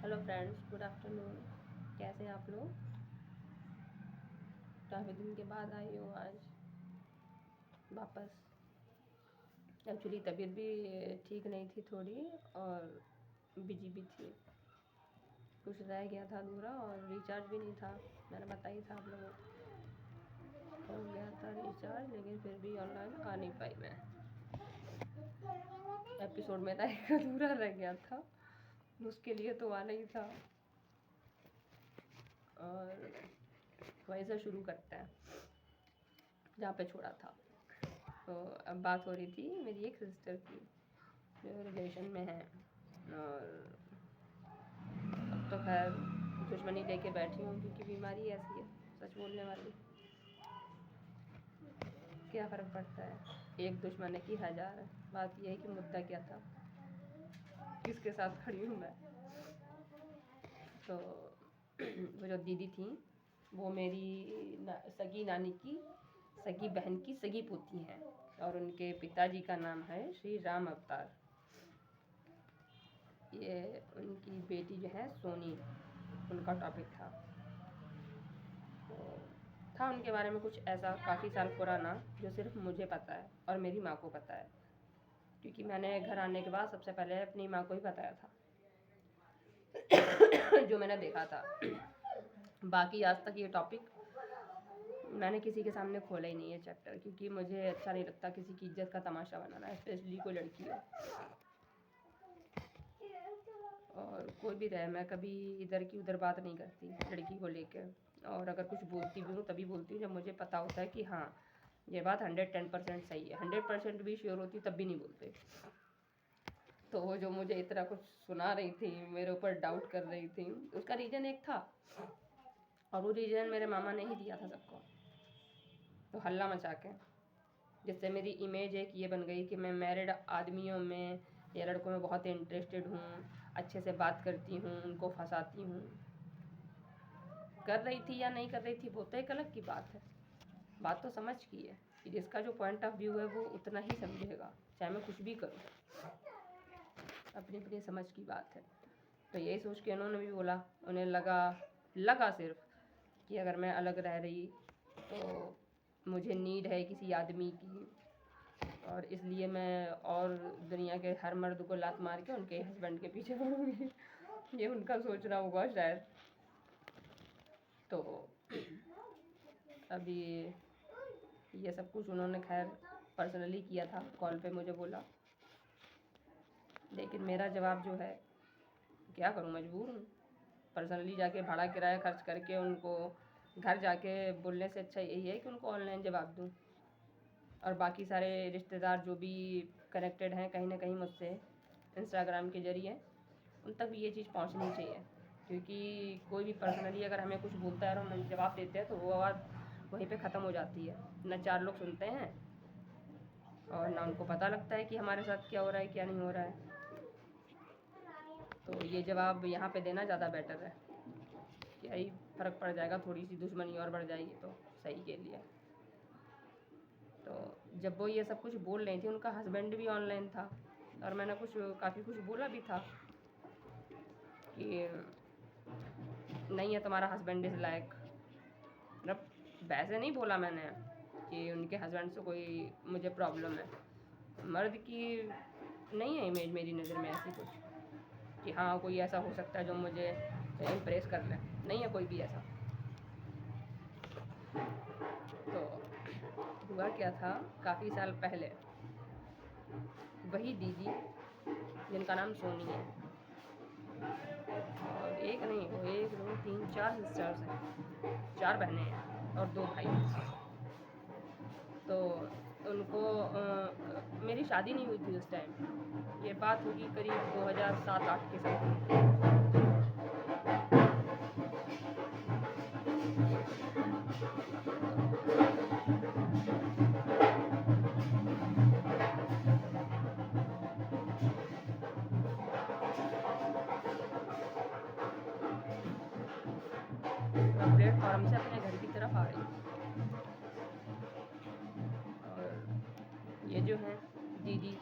Hello friends, good afternoon. कैसे हैं आप लोग? काफ़ी दिन के बाद आई हूँ आज वापस। एक्चुअली तबीयत भी ठीक नहीं थी थोड़ी, और बिजी भी थी। कुछ रह गया था अधूरा और रिचार्ज भी नहीं था। मैंने बताई था आप लोगों को, हो गया था रिचार्ज, लेकिन फिर भी ऑनलाइन आ नहीं पाई मैं। एपिसोड मेरा एक अधूरा रह गया था, उसके लिए तो आना ही था। और वहीं से शुरू करते हैं जहाँ पे छोड़ा था। तो अब बात हो रही थी मेरी एक सिस्टर की, जो रिलेशन में है। और अब तो खैर दुश्मनी लेके बैठी हूँ, क्योंकि बीमारी ऐसी है, सच बोलने वाली। क्या फ़र्क पड़ता है, एक दुश्मन है कि हज़ार है। बात यह है कि मुद्दा क्या था, किसके साथ खड़ी हूँ मैं। तो वो जो दीदी थी, वो मेरी सगी नानी की सगी बहन की सगी पोती हैं, और उनके पिताजी का नाम है श्री राम अवतार। ये उनकी बेटी जो है सोनी, उनका टॉपिक था। तो था उनके बारे में कुछ ऐसा काफ़ी साल पुराना, जो सिर्फ मुझे पता है और मेरी माँ को पता है, क्योंकि मैंने घर आने के बाद सबसे पहले अपनी माँ को ही बताया था जो मैंने देखा था। बाकी आज तक ये टॉपिक मैंने किसी के सामने खोला ही नहीं है चैप्टर, क्योंकि मुझे अच्छा नहीं लगता किसी की इज्जत का तमाशा बनाना, स्पेशली कोई लड़की हो। और कोई भी रहे, मैं कभी इधर की उधर बात नहीं करती लड़की को लेकर। और अगर कुछ बोलती भी हूँ तभी बोलती हूँ जब मुझे पता होता है कि हाँ, ये बात 110% सही है। 100% भी श्योर होती तब भी नहीं बोलते। तो वो जो मुझे इतना कुछ सुना रही थी, मेरे ऊपर डाउट कर रही थी, उसका रीज़न एक था, और वो रीज़न मेरे मामा ने ही दिया था सबको। तो हल्ला मचा के, जिससे मेरी इमेज एक ये बन गई कि मैं मैरिड आदमियों में या लड़कों में बहुत इंटरेस्टेड हूँ, अच्छे से बात करती हूँ, उनको फंसाती हूँ। कर रही थी या नहीं कर रही थी वो तो एक अलग की बात है। बात तो समझ की है कि जिसका जो पॉइंट ऑफ व्यू है वो उतना ही समझेगा, चाहे मैं कुछ भी करूँ। अपनी अपनी समझ की बात है। तो यही सोच के उन्होंने भी बोला, उन्हें लगा सिर्फ कि अगर मैं अलग रह रही तो मुझे नीड है किसी आदमी की, और इसलिए मैं और दुनिया के हर मर्द को लात मार के उनके हस्बैंड के पीछे पड़ूंगी। ये उनका सोचना होगा शायद। तो अभी ये सब कुछ उन्होंने खैर पर्सनली किया था, कॉल पे मुझे बोला। लेकिन मेरा जवाब जो है, क्या करूं, मजबूर हूँ। पर्सनली जाके भाड़ा किराया खर्च करके उनको घर जाके बोलने से अच्छा यही है कि उनको ऑनलाइन जवाब दूँ। और बाकी सारे रिश्तेदार जो भी कनेक्टेड हैं कहीं ना कहीं मुझसे इंस्टाग्राम के ज़रिए, उन तक भी ये चीज़ पहुंचनी चाहिए। क्योंकि कोई भी पर्सनली अगर हमें कुछ बोलता है और हम जवाब देते हैं तो वो बात वहीं पे ख़त्म हो जाती है। न 4 लोग सुनते हैं, और ना उनको पता लगता है कि हमारे साथ क्या हो रहा है क्या नहीं हो रहा है। तो ये जवाब यहाँ पे देना ज़्यादा बेटर है। क्या ही फ़र्क पड़ जाएगा, थोड़ी सी दुश्मनी और बढ़ जाएगी तो सही के लिए। तो जब वो ये सब कुछ बोल रही थी, उनका हस्बैंड भी ऑनलाइन था, और मैंने काफ़ी कुछ बोला भी था कि नहीं है तुम्हारा हस्बैंड इज़ लायक। मतलब वैसे नहीं बोला मैंने कि उनके हस्बैंड से कोई मुझे प्रॉब्लम है। मर्द की नहीं है इमेज मेरी नज़र में ऐसी कुछ कि हाँ कोई ऐसा हो सकता है जो मुझे इम्प्रेस कर ले, नहीं है कोई भी ऐसा। तो हुआ क्या था, काफ़ी साल पहले वही दीदी, जिनका नाम सोनी है, और एक नहीं, वो 1 2 3 4 सिस्टर्स हैं, 4 बहनें हैं और 2 भाई हैं। तो उनको मेरी शादी नहीं हुई थी उस टाइम। ये बात होगी करीब 2007-8 के समथिंग। मैं प्लेटफॉर्म से अपने घर की तरफ आ रही थी, और ये जो है दीदी,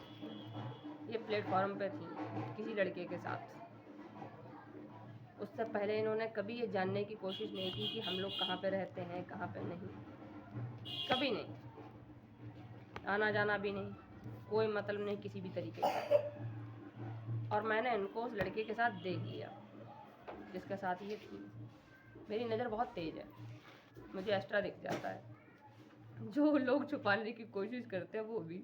ये प्लेटफॉर्म पे थी किसी लड़के के साथ। उससे पहले इन्होंने कभी ये जानने की कोशिश नहीं की कि हम लोग कहाँ पे रहते हैं, कहाँ पे नहीं, कभी नहीं, आना जाना भी नहीं, कोई मतलब नहीं किसी भी तरीके का। और मैंने इनको उस लड़के के साथ देख लिया जिसके साथ ये थी। मेरी नज़र बहुत तेज़ है, मुझे एक्स्ट्रा दिख जाता है, जो लोग छुपाने की कोशिश करते हैं वो भी।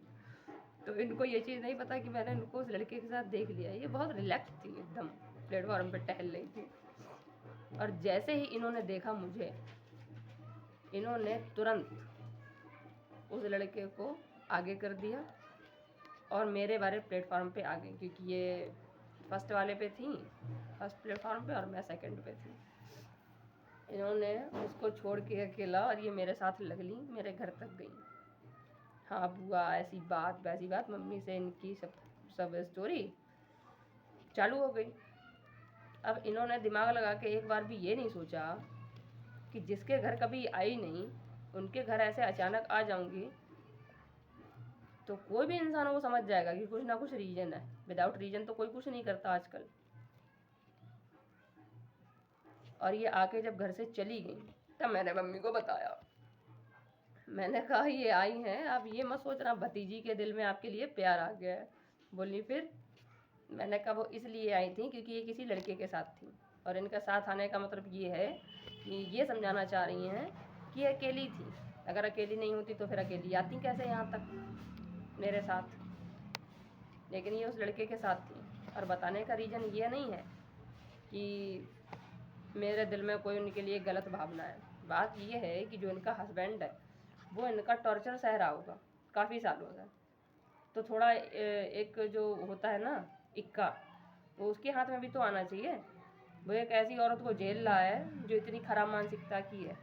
तो इनको ये चीज़ नहीं पता कि मैंने इनको उस लड़के के साथ देख लिया। ये बहुत रिलैक्स थी एकदम, प्लेटफॉर्म पे टहल रही थी। और जैसे ही इन्होंने देखा मुझे, इन्होंने तुरंत उस लड़के को आगे कर दिया और मेरे बारे प्लेटफॉर्म पे आ गई, क्योंकि ये फर्स्ट वाले पे थी, फर्स्ट प्लेटफॉर्म पे, और मैं सेकंड पे थी। इन्होंने उसको छोड़ के अकेला और ये मेरे साथ लग ली, मेरे घर तक गई। हाँ बुआ, ऐसी बात वैसी बात, मम्मी से इनकी सब स्टोरी चालू हो गई। अब इन्होंने दिमाग लगा के एक बार भी ये नहीं सोचा कि जिसके घर कभी आई नहीं, उनके घर ऐसे अचानक आ जाऊंगी, तो कोई भी इंसान वो समझ जाएगा कि कुछ ना कुछ रीजन है। विदाउट रीजन तो कोई कुछ नहीं करता आजकल। और ये आके जब घर से चली गई, तब मैंने मम्मी को बताया। मैंने कहा ये आई हैं, आप ये मत सोचना भतीजी के दिल में आपके लिए प्यार आ गया है। बोली फिर? मैंने कहा वो इसलिए आई थी क्योंकि ये किसी लड़के के साथ थी, और इनका साथ आने का मतलब ये है कि ये समझाना चाह रही हैं कि अकेली थी। अगर अकेली नहीं होती तो फिर अकेली आती कैसे यहाँ तक मेरे साथ, लेकिन ये उस लड़के के साथ थी। और बताने का रीज़न ये नहीं है कि मेरे दिल में कोई उनके लिए गलत भावना है। बात ये है कि जो इनका हस्बैंड है वो इनका टॉर्चर सह रहा होगा काफ़ी सालों से, तो थोड़ा एक जो होता है ना इक्का, वो उसके हाथ में भी तो आना चाहिए। वो एक ऐसी औरत को झेल रहा है जो इतनी खराब मानसिकता की है,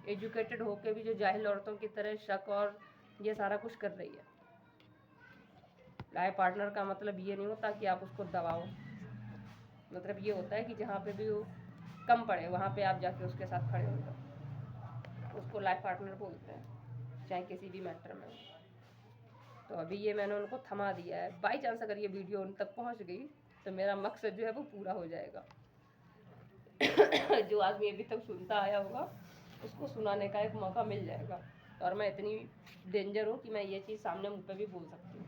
एजुकेटेड होके भी जो जाहिल औरतों की तरह शक और ये सारा कुछ कर रही है। लाइफ पार्टनर का मतलब ये नहीं होता कि आप उसको दबाओ, मतलब ये होता है कि जहाँ पे भी वो कम पड़े वहाँ पे आप जाके उसके साथ खड़े हो जाओ, उसको लाइफ पार्टनर बोलते हैं, चाहे किसी भी मैटर में। तो अभी ये मैंने उनको थमा दिया है। बाई चांस अगर ये वीडियो उन तक पहुँच गई तो मेरा मकसद जो है वो पूरा हो जाएगा। जो आदमी अभी तक सुनता आया होगा उसको सुनाने का एक मौका मिल जाएगा। और मैं इतनी डेंजर हूँ कि मैं ये चीज़ सामने मुँह पे भी बोल सकती हूँ,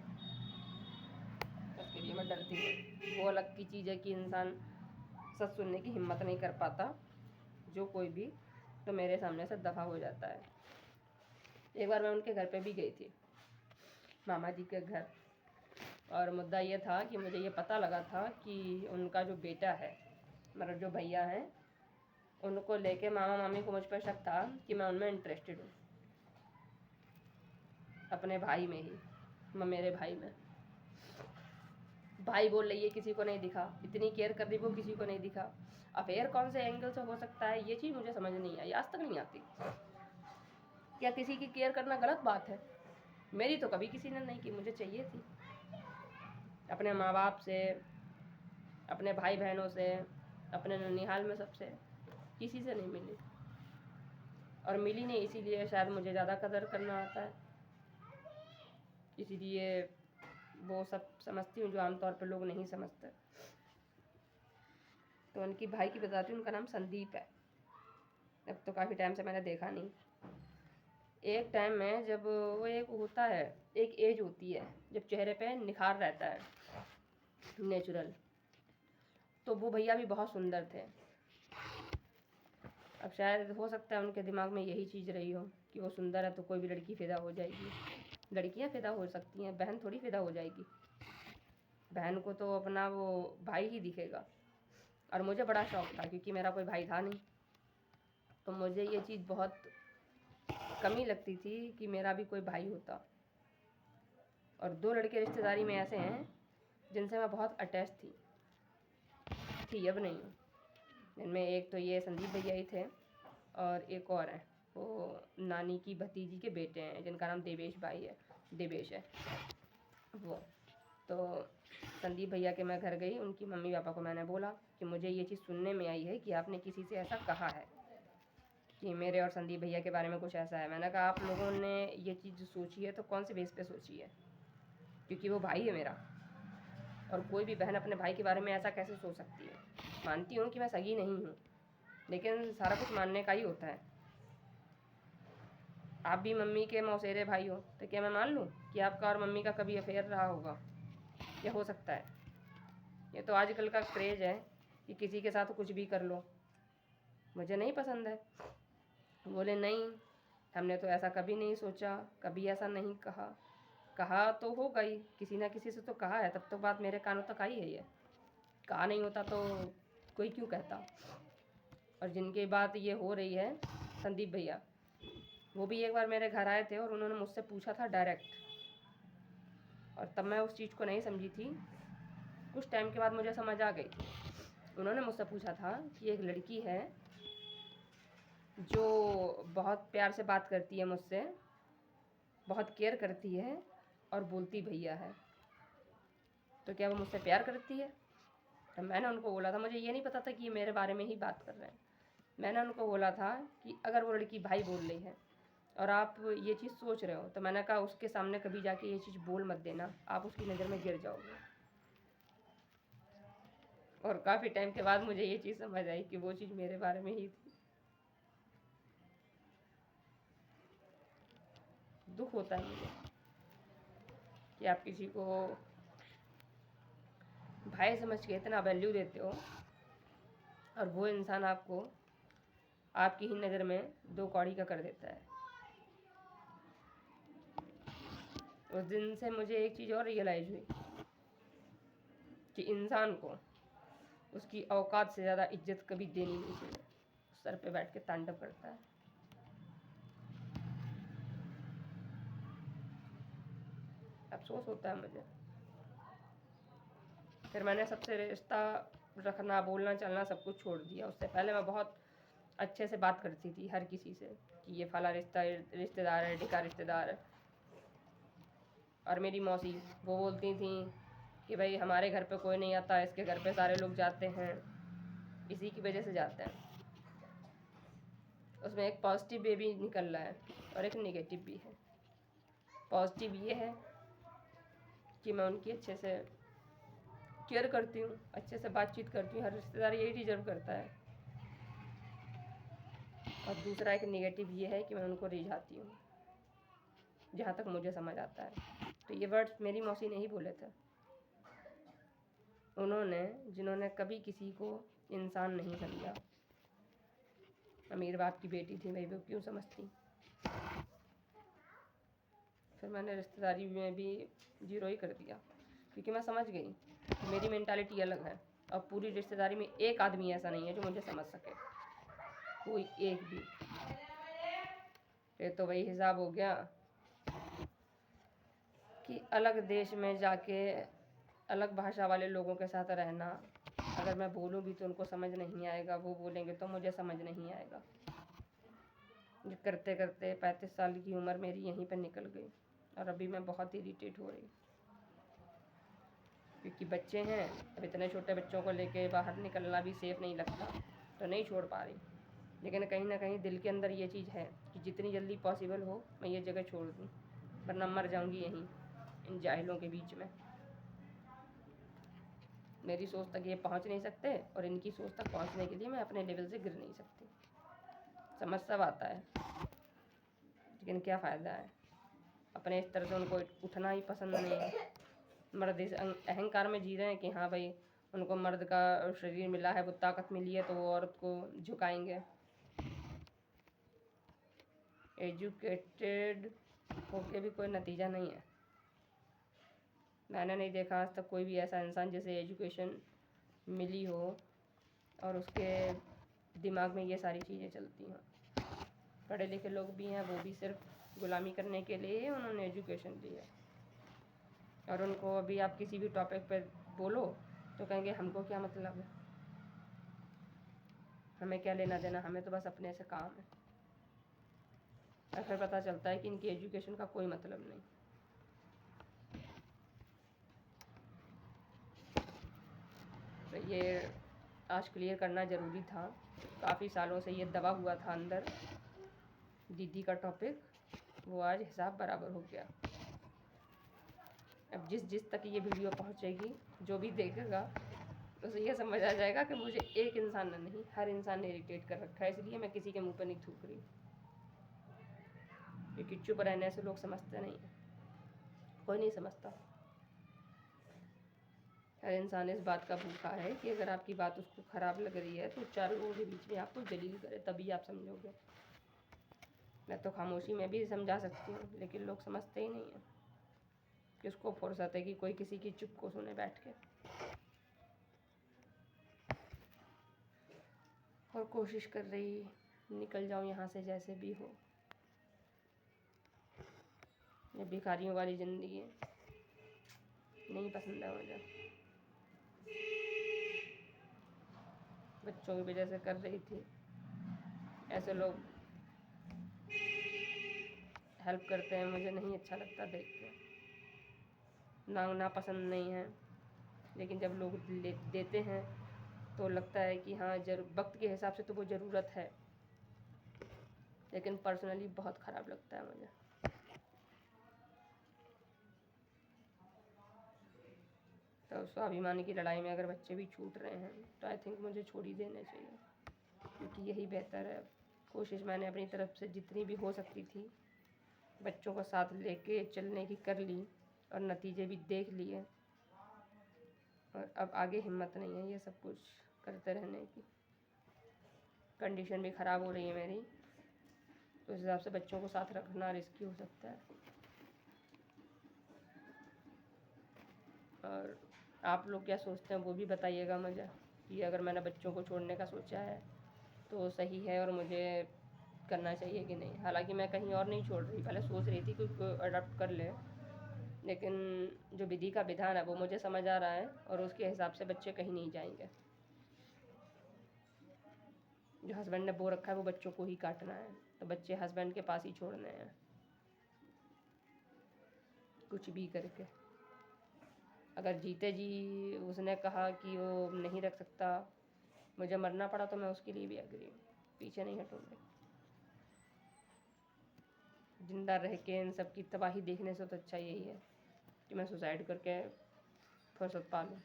उसके लिए मैं डरती हूँ। वो अलग की चीज़ है कि इंसान सच सुनने की हिम्मत नहीं कर पाता, जो कोई भी, तो मेरे सामने से दफ़ा हो जाता है। एक बार मैं उनके घर पे भी गई थी, मामा जी के घर, और मुद्दा ये था कि मुझे ये पता लगा था कि उनका जो बेटा है, मतलब जो भैया हैं, उनको लेके मामा मामी को मुझ पर शक था कि मैं उनमें इंटरेस्टेड हूँ, अपने भाई में ही, मेरे भाई में। भाई बोल रही है किसी को नहीं दिखा, इतनी केयर कर रही वो किसी को नहीं दिखा। अफेयर कौन से एंगल से हो सकता है ये चीज़ मुझे समझ नहीं आई, आज तक नहीं आती। क्या किसी की केयर करना गलत बात है? मेरी तो कभी किसी ने नहीं की, मुझे चाहिए थी अपने माँ बाप से, अपने भाई बहनों से, अपने ननिहाल में सबसे, किसी से नहीं मिली। और मिली नहीं इसीलिए शायद मुझे ज़्यादा कदर करना आता है, इसीलिए वो सब समझती हूँ जो आमतौर पर लोग नहीं समझते। तो उनकी भाई की बताती हूँ, उनका नाम संदीप है। अब तो काफ़ी टाइम से मैंने देखा नहीं। एक टाइम में जब वो एक होता है, एक एज होती है जब चेहरे पे निखार रहता है नेचुरल, तो वो भैया भी बहुत सुंदर थे। अब शायद हो सकता है उनके दिमाग में यही चीज़ रही हो कि वो सुंदर है तो कोई भी लड़की फ़िदा हो जाएगी। लड़कियां फ़िदा हो सकती हैं, बहन थोड़ी फ़िदा हो जाएगी। बहन को तो अपना वो भाई ही दिखेगा। और मुझे बड़ा शौक़ था क्योंकि मेरा कोई भाई था नहीं, तो मुझे ये चीज़ बहुत कमी लगती थी कि मेरा भी कोई भाई होता। और दो लड़के रिश्तेदारी में ऐसे हैं जिनसे मैं बहुत अटैच थी, अब नहीं हूँ। जिनमें एक तो ये संदीप भैया ही थे, और एक और है, वो नानी की भतीजी के बेटे हैं जिनका नाम देवेश भाई है, देवेश है वो। तो संदीप भैया के मैं घर गई, उनकी मम्मी पापा को मैंने बोला कि मुझे ये चीज़ सुनने में आई है कि आपने किसी से ऐसा कहा है कि मेरे और संदीप भैया के बारे में कुछ ऐसा है। मैंने कहा आप लोगों ने ये चीज़ सोची है तो कौन से बेस पे सोची है, क्योंकि वो भाई है मेरा। और कोई भी बहन अपने भाई के बारे में ऐसा कैसे सोच सकती है। मानती हूँ कि मैं सगी नहीं हूँ, लेकिन सारा कुछ मानने का ही होता है। आप भी मम्मी के मौसेरे भाई हो, तो क्या मैं मान लूँ कि आपका और मम्मी का कभी अफेयर रहा होगा? ये हो सकता है। ये तो आजकल का क्रेज़ है कि किसी के साथ कुछ भी कर लो। मुझे नहीं पसंद है। बोले नहीं, हमने तो ऐसा कभी नहीं सोचा, कभी ऐसा नहीं कहा। कहा तो होगा ही, किसी ना किसी से तो कहा है, तब तो बात मेरे कानों तक आई है। ये कहा नहीं होता तो कोई क्यों कहता। और जिनकी बात ये हो रही है, संदीप भैया, वो भी एक बार मेरे घर आए थे और उन्होंने मुझसे पूछा था डायरेक्ट, और तब मैं उस चीज़ को नहीं समझी थी। कुछ टाइम के बाद मुझे समझ आ गई थी। उन्होंने मुझसे पूछा था कि एक लड़की है जो बहुत प्यार से बात करती है मुझसे, बहुत केयर करती है और बोलती भैया है, तो क्या वो मुझसे प्यार करती है? तो मैंने उनको बोला था, मुझे ये नहीं पता था कि ये मेरे बारे में ही बात कर रहे हैं। मैंने उनको बोला था कि अगर वो लड़की भाई बोल रही है और आप ये चीज़ सोच रहे हो, तो मैंने कहा उसके सामने कभी जाके ये चीज़ बोल मत देना, आप उसकी नज़र में गिर जाओगे। और काफ़ी टाइम के बाद मुझे ये चीज़ समझ आई कि वो चीज़ मेरे बारे में ही थी। दुख होता है मुझे कि आप किसी को भाई समझ के इतना वैल्यू देते हो और वो इंसान आपको आपकी ही नज़र में दो कौड़ी का कर देता है। उस दिन से मुझे एक चीज़ और रियलाइज़ हुई कि इंसान को उसकी औकात से ज़्यादा इज्जत कभी देनी नहीं चाहिए। सर पे बैठ के तांडव करता है। अफसोस होता है मुझे। फिर मैंने सबसे रिश्ता रखना, बोलना चलना सब कुछ छोड़ दिया। उससे पहले मैं बहुत अच्छे से बात करती थी हर किसी से कि ये फला रिश्तेदार है, ढिका रिश्तेदार है। और मेरी मौसी वो बोलती थी कि भाई हमारे घर पे कोई नहीं आता, इसके घर पे सारे लोग जाते हैं, इसी की वजह से जाते हैं। उसमें एक पॉजिटिव वे भी निकल रहा है और एक नेगेटिव भी है। पॉजिटिव ये है कि मैं उनकी अच्छे से केयर करती हूँ, अच्छे से बातचीत करती हूँ। हर रिश्तेदार यही डिजर्व करता है। और दूसरा एक नेगेटिव ये है कि मैं उनको रिझाती हूँ, जहाँ तक मुझे समझ आता है। तो ये वर्ड्स मेरी मौसी ने ही बोले थे। उन्होंने, जिन्होंने कभी किसी को इंसान नहीं समझा। अमीर बाप की बेटी थी, भाई वो क्यों समझती। फिर मैंने रिश्तेदारी में भी जीरो ही कर दिया, क्योंकि मैं समझ गई मेरी मेंटालिटी अलग है। और पूरी रिश्तेदारी में एक आदमी ऐसा नहीं है जो मुझे समझ सके, कोई एक भी। ये तो वही हिसाब हो गया कि अलग देश में जाके अलग भाषा वाले लोगों के साथ रहना। अगर मैं बोलूँ भी तो उनको समझ नहीं आएगा, वो बोलेंगे तो मुझे समझ नहीं आएगा। ये करते करते 35 साल की उम्र मेरी यहीं पर निकल गई और अभी मैं बहुत इरिटेट हो रही, क्योंकि बच्चे हैं। अब इतने छोटे बच्चों को लेके बाहर निकलना भी सेफ़ नहीं लगता, तो नहीं छोड़ पा रही। लेकिन कहीं ना कहीं दिल के अंदर ये चीज़ है कि जितनी जल्दी पॉसिबल हो मैं ये जगह छोड़ दूँ, वरना मर जाऊँगी यहीं इन जाहिलों के बीच में। मेरी सोच तक ये पहुँच नहीं सकते और इनकी सोच तक पहुँचने के लिए मैं अपने लेवल से गिर नहीं सकती। समझ सब आता है, लेकिन क्या फ़ायदा है। अपने स्तर से उनको उठना ही पसंद नहीं है। मर्द इस अहंकार में जी रहे हैं कि हाँ भाई उनको मर्द का शरीर मिला है, वो ताकत मिली है, तो वो औरत को झुकाएंगे। एजुकेटेड होके भी कोई नतीजा नहीं है। मैंने नहीं देखा आज तक कोई भी ऐसा इंसान जिसे एजुकेशन मिली हो और उसके दिमाग में ये सारी चीज़ें चलती हों। पढ़े लिखे लोग भी हैं, वो भी सिर्फ गुलामी करने के लिए ही उन्होंने एजुकेशन ली है। और उनको अभी आप किसी भी टॉपिक पर बोलो तो कहेंगे हमको क्या मतलब है, हमें क्या लेना देना, हमें तो बस अपने से काम है। और फिर पता चलता है कि इनकी एजुकेशन का कोई मतलब नहीं। तो ये आज क्लियर करना ज़रूरी था। काफ़ी सालों से ये दबा हुआ था अंदर, दीदी का टॉपिक, वो आज हिसाब बराबर हो गया। अब जिस जिस तक ये वीडियो पहुंचेगी, जो भी देखेगा उसे ये समझ आ जाएगा कि मुझे एक इंसान ने नहीं, हर इंसान ने इरिटेट कर रखा है, इसलिए मैं किसी के मुंह पर नहीं थूक रही, क्योंकि चुप रहने से लोग समझते नहीं हैं, कोई नहीं समझता। हर इंसान इस बात का भूखा है कि अगर आपकी बात उसको ख़राब लग रही है तो 4 लोगों के बीच में आपको जलील करे, तभी आप समझोगे। मैं तो खामोशी में भी समझा सकती हूँ, लेकिन लोग समझते ही नहीं हैं। किसको फुर्सत है कि कोई किसी की चुप को सुने बैठ के। और कोशिश कर रही निकल जाऊँ यहाँ से जैसे भी हो। ये भिखारियों वाली ज़िंदगी नहीं पसंद है मुझे। बच्चों की वजह से कर रही थी, ऐसे लोग हेल्प करते हैं, मुझे नहीं अच्छा लगता देख के। ना पसंद नहीं है, लेकिन जब लोग देते हैं तो लगता है कि हाँ वक्त के हिसाब से तो वो ज़रूरत है, लेकिन पर्सनली बहुत ख़राब लगता है मुझे। तो स्वाभिमानी की लड़ाई में अगर बच्चे भी छूट रहे हैं तो आई थिंक मुझे छोड़ ही देने चाहिए, क्योंकि यही बेहतर है। कोशिश मैंने अपनी तरफ से जितनी भी हो सकती थी बच्चों को साथ लेके चलने की कर ली, और नतीजे भी देख लिए, और अब आगे हिम्मत नहीं है ये सब कुछ करते रहने की। कंडीशन भी ख़राब हो रही है मेरी, तो उस हिसाब से बच्चों को साथ रखना रिस्की हो सकता है। और आप लोग क्या सोचते हैं वो भी बताइएगा मुझे, कि अगर मैंने बच्चों को छोड़ने का सोचा है तो सही है और मुझे करना चाहिए कि नहीं। हालांकि मैं कहीं और नहीं छोड़ रही, पहले सोच रही थी कि अडॉप्ट कर ले, लेकिन जो विधि का विधान है वो मुझे समझ आ रहा है, और उसके हिसाब से बच्चे कहीं नहीं जाएंगे। जो हस्बैंड ने बो रखा है वो बच्चों को ही काटना है, तो बच्चे हस्बैंड के पास ही छोड़ने हैं, कुछ भी करके। अगर जीते जी उसने कहा कि वो नहीं रख सकता, मुझे मरना पड़ा तो मैं उसके लिए भी एग्री हूँ, पीछे नहीं हटूँगी। जिंदा रह के इन सब की तबाही देखने से तो अच्छा यही है कि मैं सुसाइड करके फुर्सत पा लूँ।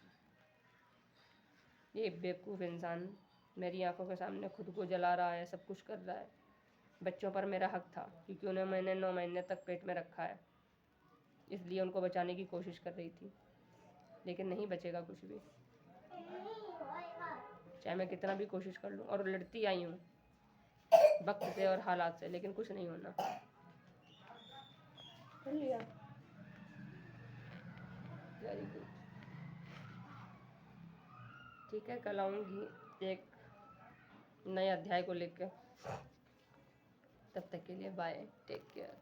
ये बेवकूफ़ इंसान मेरी आंखों के सामने खुद को जला रहा है, सब कुछ कर रहा है। बच्चों पर मेरा हक था, क्योंकि उन्हें मैंने 9 महीने तक पेट में रखा है, इसलिए उनको बचाने की कोशिश कर रही थी, लेकिन नहीं बचेगा कुछ भी, चाहे मैं कितना भी कोशिश कर लूँ। और लड़ती आई हूँ वक्त से और हालात से, लेकिन कुछ नहीं होना। कर लिया, वेरी गुड। ठीक है, कल आऊँगी एक नए अध्याय को लेकर। तब तक के लिए बाय, टेक केयर।